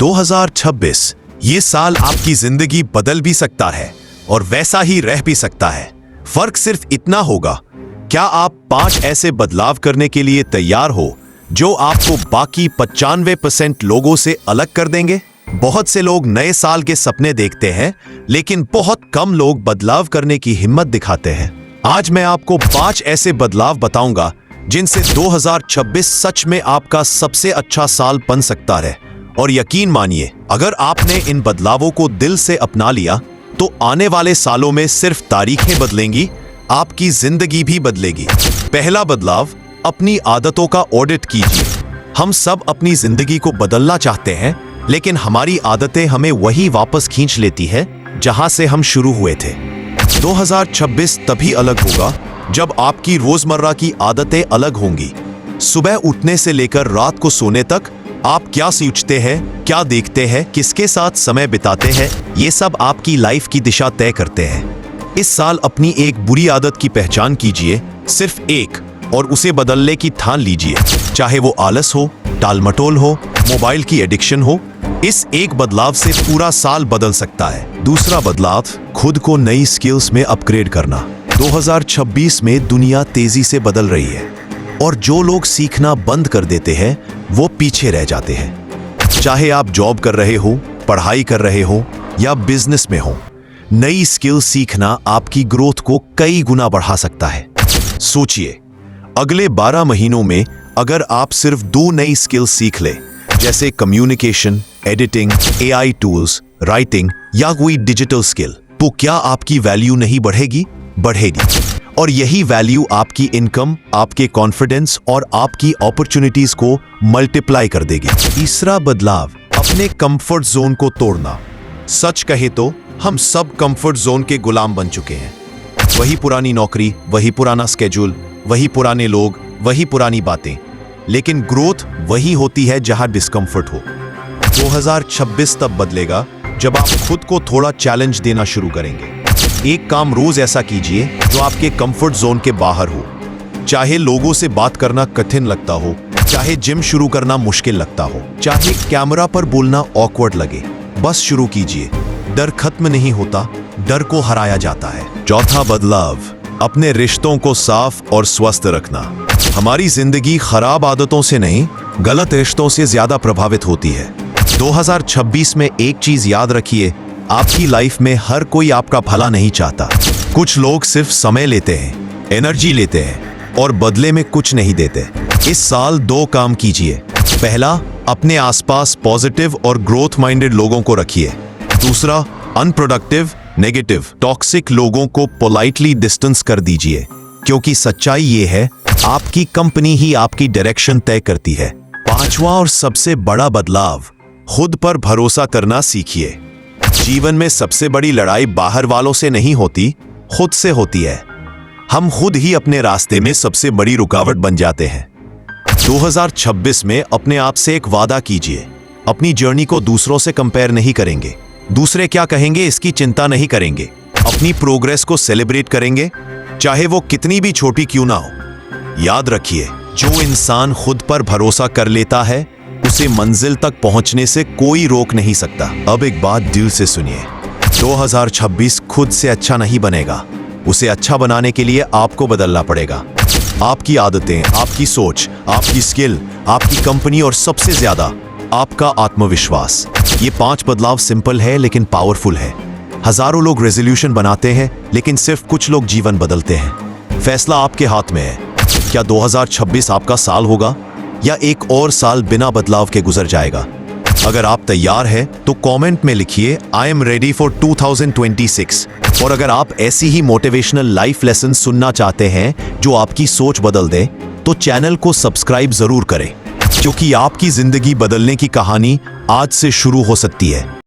2026 ये साल आपकी जिंदगी बदल भी सकता है और वैसा ही रह भी सकता है। फर्क सिर्फ इतना होगा, क्या आप 5 ऐसे बदलाव करने के लिए तैयार हो जो आपको बाकी 95% लोगों से अलग कर देंगे। बहुत से लोग नए साल के सपने देखते हैं, लेकिन बहुत कम लोग बदलाव करने की हिम्मत दिखाते हैं। आज मैं आपको 5 ऐसे बदलाव बताऊंगा जिनसे 2026 सच में आपका सबसे अच्छा साल बन सकता है। और यकीन मानिए, अगर आपने इन बदलावों को दिल से अपना लिया तो आने वाले सालों में सिर्फ तारीखें बदलेंगी, आपकी जिंदगी भी बदलेगी। पहला बदलाव, अपनी आदतों का ऑडिट कीजिए। हम सब अपनी जिंदगी को बदलना चाहते हैं, लेकिन हमारी आदतें हमें वही वापस खींच लेती है जहां से हम शुरू हुए थे। 2026 तभी अलग होगा जब आपकी रोजमर्रा की आदतें अलग होंगी। सुबह उठने से लेकर रात को सोने तक आप क्या सोचते हैं, क्या देखते हैं, किसके साथ समय बिताते हैं, ये सब आपकी लाइफ की दिशा तय करते हैं। इस साल अपनी एक बुरी आदत की पहचान कीजिए, सिर्फ एक, और उसे बदलने की ठान लीजिए। चाहे वो आलस हो, टालमटोल हो, मोबाइल की एडिक्शन हो, इस एक बदलाव से पूरा साल बदल सकता है। दूसरा बदलाव, खुद को नई स्किल्स में अपग्रेड करना। 2026 में दुनिया तेजी से बदल रही है और जो लोग सीखना बंद कर देते हैं वो पीछे रह जाते हैं। चाहे आप जॉब कर रहे हो, पढ़ाई कर रहे हो या बिजनेस में हो, नई स्किल सीखना आपकी ग्रोथ को कई गुना बढ़ा सकता है। सोचिए, अगले 12 महीनों में अगर आप सिर्फ 2 नई स्किल सीख ले, जैसे communication, editing, AI tools, writing या कोई डिजिटल स्किल, तो क्या आपकी वैल्यू नहीं बढ़ेगी? बढ़ेगी। और यही वैल्यू आपकी इनकम, आपके कॉन्फिडेंस और आपकी अपॉर्चुनिटीज को मल्टीप्लाई कर देगी। तीसरा बदलाव, अपने कंफर्ट जोन को तोड़ना। सच कहे तो हम सब कंफर्ट जोन के गुलाम बन चुके हैं। वही पुरानी नौकरी, वही पुराना स्केड्यूल, वही पुराने लोग, वही पुरानी बातें। लेकिन ग्रोथ वही होती है जहां डिस्कंफर्ट हो। 2026 तब बदलेगा जब आप खुद को थोड़ा चैलेंज देना शुरू करेंगे। एक काम रोज ऐसा कीजिए जो आपके कंफर्ट जोन के बाहर हो। चाहे लोगों से बात करना कठिन लगता हो, चाहे जिम शुरू करना मुश्किल लगता हो, चाहे कैमरा पर बोलना ऑकवर्ड लगे, बस शुरू कीजिए। डर खत्म नहीं होता, डर को हराया जाता है। चौथा बदलाव, अपने रिश्तों को साफ और स्वस्थ रखना। हमारी जिंदगी खराब आदतों से नहीं, गलत रिश्तों से ज्यादा प्रभावित होती है। 2026 में एक चीज याद रखिए, आपकी लाइफ में हर कोई आपका भला नहीं चाहता। कुछ लोग सिर्फ समय लेते हैं, एनर्जी लेते हैं और बदले में कुछ नहीं देते। इस साल 2 काम कीजिए। पहला, अपने आसपास पॉजिटिव और ग्रोथ माइंडेड लोगों को रखिए। दूसरा, अनप्रोडक्टिव, नेगेटिव, टॉक्सिक लोगों को पोलाइटली डिस्टेंस कर दीजिए, क्योंकि सच्चाई ये है, आपकी कंपनी ही आपकी डायरेक्शन तय करती है। पांचवा और सबसे बड़ा बदलाव, खुद पर भरोसा करना सीखिए। जीवन में सबसे बड़ी लड़ाई बाहर वालों से नहीं होती, खुद से होती है। हम खुद ही अपने रास्ते में सबसे बड़ी रुकावट बन जाते हैं। 2026 में अपने आप से एक वादा कीजिए, अपनी जर्नी को दूसरों से कंपेयर नहीं करेंगे। दूसरे क्या कहेंगे इसकी चिंता नहीं करेंगे। अपनी प्रोग्रेस को सेलिब्रेट करेंगे, चाहे वो कितनी भी छोटी क्यों ना हो। याद रखिए, जो इंसान खुद पर भरोसा कर लेता है उसे मंजिल तक पहुंचने से कोई रोक नहीं सकता। अब एक बात दिल से सुनिए, 2026 खुद से अच्छा नहीं बनेगा। उसे अच्छा बनाने के लिए आपको बदलना पड़ेगा। आपकी आदतें, आपकी सोच, आपकी स्किल, आपकी कंपनी और सबसे ज्यादा आपका आत्मविश्वास। ये 5 बदलाव सिंपल है लेकिन पावरफुल है। हजारों लोग रेजोल्यूशन बनाते हैं, लेकिन सिर्फ कुछ लोग जीवन बदलते हैं। फैसला आपके हाथ में है। क्या 2026 आपका साल होगा या एक और साल बिना बदलाव के गुजर जाएगा? अगर आप तैयार हैं तो कमेंट में लिखिए, आई एम रेडी फॉर 2026। और अगर आप ऐसी ही मोटिवेशनल लाइफ लेसन सुनना चाहते हैं जो आपकी सोच बदल दे, तो चैनल को सब्सक्राइब जरूर करें, क्योंकि आपकी जिंदगी बदलने की कहानी आज से शुरू हो सकती है।